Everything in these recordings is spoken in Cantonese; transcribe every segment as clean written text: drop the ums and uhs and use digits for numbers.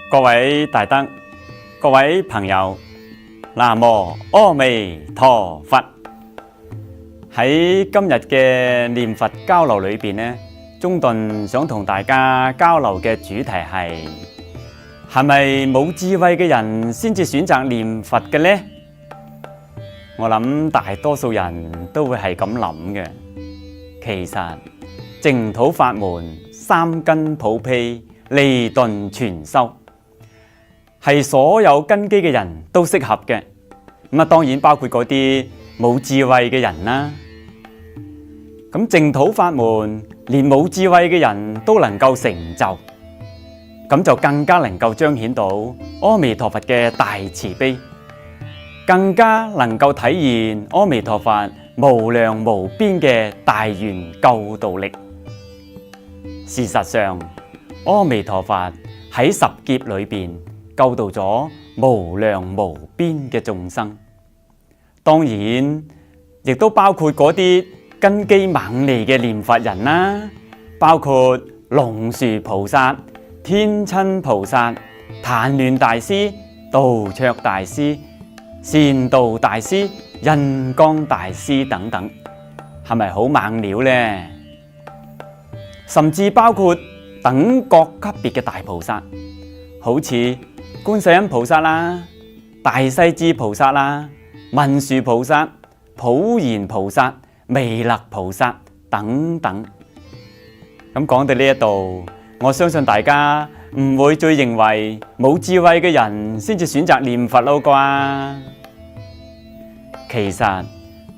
各位大德，各位朋友，南無阿彌陀佛。喺今日嘅念佛交流裏邊呢，中頓想同大家交流嘅主題係咪冇智慧嘅人先至選擇念佛嘅呢？我諗大多數人都會係咁諗嘅。其實淨土法門三根普被，利鈍全收，係所有根基嘅人都適合嘅。咁當然包括嗰啲冇智慧嘅人啦。咁淨土法門連冇智慧嘅人都能夠成就，咁就更加能夠彰顯到阿彌陀佛嘅大慈悲，更加能夠體現阿彌陀佛無量無邊嘅大願救度力。事實上，阿彌陀佛喺十劫裏邊救度咗無量無邊嘅眾生，當然亦都包括嗰啲根基猛利嘅念佛人啦，包括龍樹菩薩、天親菩薩、曇鸞大師、道綽大師、善導大師、印光大師等等，係咪好猛料呢？甚至包括等各級別嘅大菩薩，好似觀世音菩薩啦、大勢至菩薩啦、文殊菩薩、普賢菩薩、彌勒菩薩等等。咁講到呢一度，我相信大家唔會再認為冇智慧嘅人先至選擇念佛咯啩？其實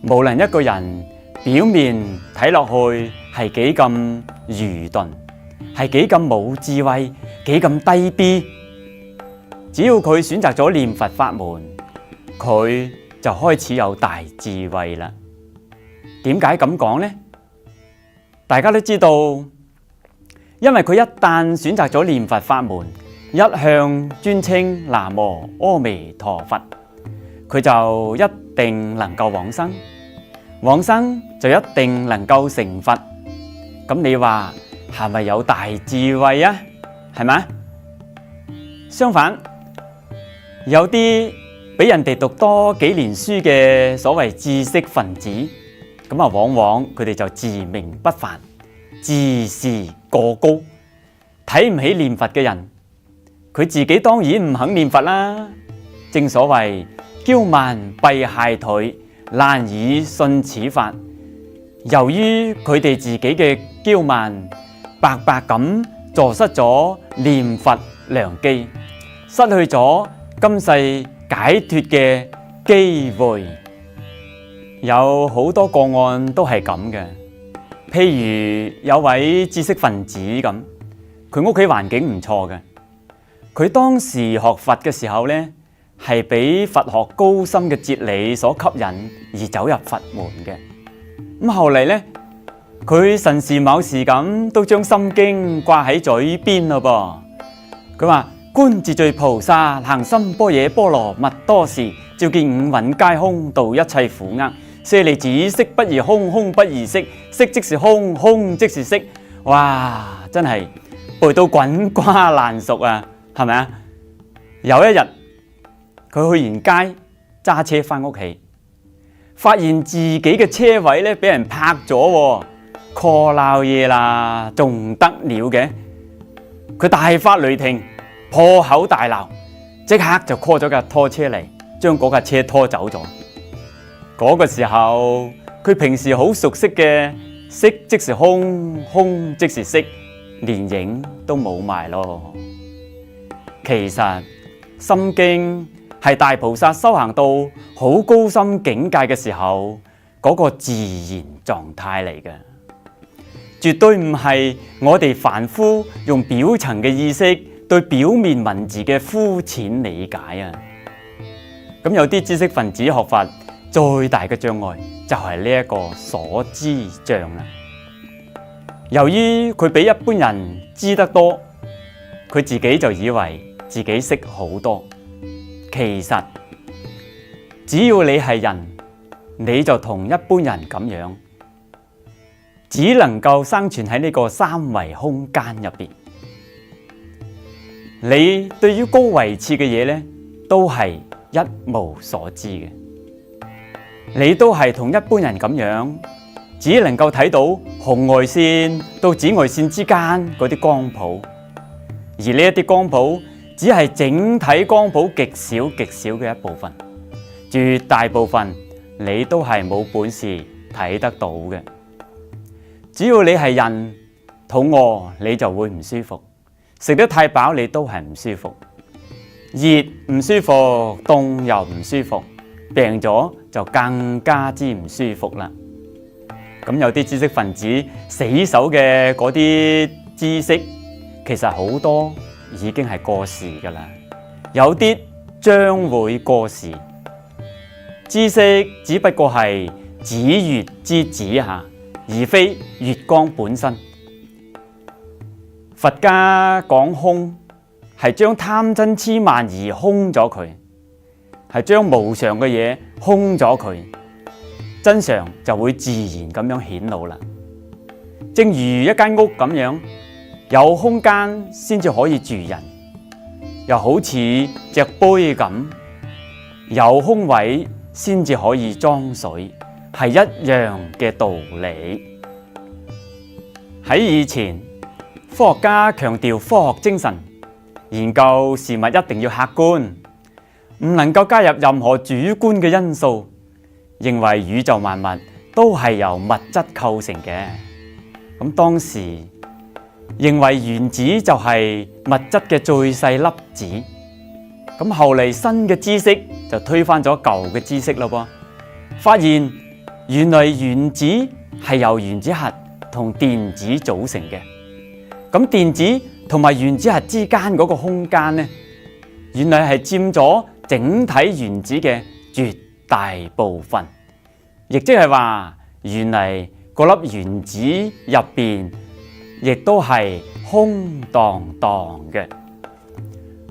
無論一個人表面睇落去係幾咁愚鈍，係幾咁冇智慧，幾咁低 B， 只要佢選擇咗念佛法門，佢就開始有大智慧啦。點解咁講呢？大家都知道，因為佢一旦選擇咗念佛法門，一向尊稱南無阿彌陀佛，佢就一定能夠往生，往生就一定能夠成佛。咁你話係咪有大智慧啊？係咪？相反，有啲俾人哋讀多幾年書嘅所謂知識分子，咁往往佢哋就自命不凡，自視過高，睇唔起念佛嘅人。佢自己當然唔肯念佛啦。正所謂驕慢弊懈怠，難以信此法。由於佢哋自己嘅驕慢，白白咁坐失咗念佛良機，失去咗今世解脫嘅機會。有好多個案都係咁嘅，譬如有位知識分子咁，佢屋企環境唔錯嘅，佢當時學佛嘅時候呢，係俾佛學高深嘅哲理所吸引而走入佛門嘅。咁後嚟呢，佢神時某時咁都將心經掛喺嘴邊咯噃。佢話觀自在菩薩行深般若波羅蜜多時，照見五蘊皆空，度一切苦厄。舍利子，色不異空，空不異色，色即是空，空即是色。哇，真係背到滾瓜爛熟啊，係咪啊？有一日，佢去完街揸車翻屋企，發現自己嘅車位咧俾人泊咗，call 鬧嘢啦，仲得了嘅？佢大發雷霆，破口大鬧，即刻就 call 咗架拖車嚟，將嗰架車拖走咗。嗰個時候，佢平時好熟悉嘅色即是空，空即是色，連影都冇埋咯。其實心經係大菩薩修行到好高深境界嘅時候嗰個自然狀態嚟嘅，絕對唔係我哋凡夫用表層嘅意識對表面文字嘅膚淺理解啊。咁有啲知識分子學佛最大嘅障礙就係呢一個所知障啦。由於佢比一般人知得多，佢自己就以為自己識好多。其實只要你係人，你就同一般人咁樣，只能夠生存喺呢個三維空間入邊。你對於高位次嘅嘢呢，都係一無所知嘅。你都係同一般人咁樣，只能夠睇到紅外線到紫外線之間嗰啲光譜，而呢一啲光譜只係整體光譜極少極少嘅一部分，絕大部分你都係冇本事睇得到嘅。只要你係人，肚餓你就會唔舒服，食得太飽你都係唔舒服，熱唔舒服，凍又唔舒服，病咗就更加之唔舒服啦。咁有啲知識分子死守嘅嗰啲知識，其實好多已經係過時噶啦，有啲將會過時。知識只不過係指月之子吓，而非月光本身。佛家講空，係將貪嗔癡慢疑空咗佢，係將無常嘅嘢空咗佢，真相就會自然咁樣顯露啦。正如一間屋咁樣，有空間先至可以住人，又好似隻杯咁，有空位先至可以裝水，係一樣嘅道理。喺以前，科學家強調科學精神，研究事物一定要客觀，唔能夠加入任何主觀嘅因素，認為宇宙萬物都係由物質構成嘅。咁當時認為原子就係物質嘅最細粒子。咁後嚟新嘅知識就推翻咗舊嘅知識咯噃，發現原來原子係由原子核同電子組成嘅。咁電子同埋原子核之間嗰個空間呢，原來係佔咗整體原子嘅絕大部分，亦即係話原來嗰粒原子入邊亦都係空蕩蕩嘅。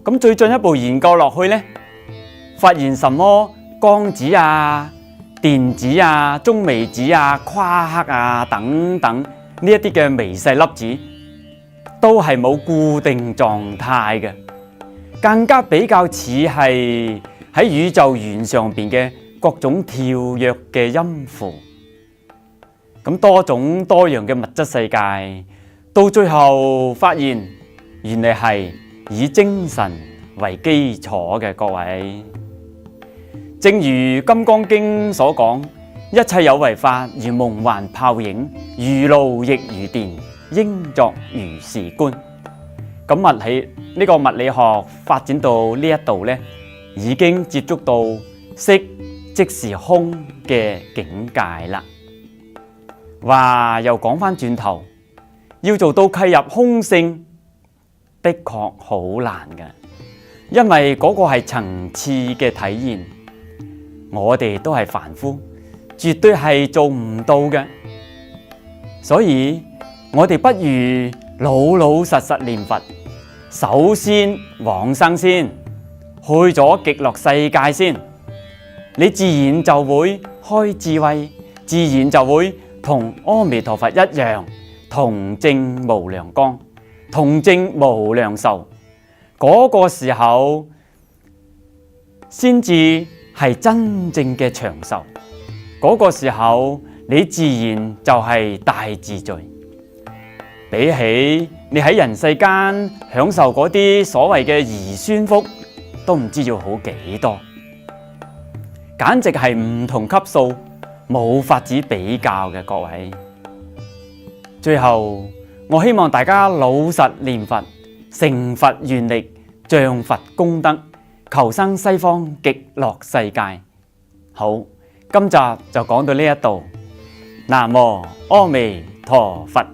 咁最進一步研究落去呢，發現什麼光子啊、電子啊、中微子啊、夸克啊等等呢一啲嘅微細粒子，都係冇固定狀態嘅，更加比較似係喺宇宙弦上邊嘅各種跳躍嘅音符。咁多種多樣嘅物質世界，到最後發現原來係以精神為基礎嘅。各位，正如《金剛經》所講，一切有為法如夢幻泡影，如露亦如電，應作如是觀。咁呢個物理學發展到呢一度呢，已經接觸到色即是空嘅境界啦。話又講翻轉頭，要做到契入空性，的確好難嘅，因為嗰個係層次嘅體現，我哋都係凡夫，絕對係做唔到嘅。所以我哋不如老老實實念佛，首先往生先，去咗極樂世界先，你自然就會開智慧，自然就會同阿彌陀佛一樣，同證無量光，同證無量壽。嗰個時候先至係真正嘅長壽，嗰個時候你自然就係大自在。比起你喺人世間享受嗰啲所謂嘅兒孫福，都唔知要好幾多，簡直係唔同級數，冇法子比較嘅。各位，最後我希望大家老實念佛，成佛願力，仗佛功德，求生西方極樂世界。好，今集就講到呢一度。南無阿彌陀佛。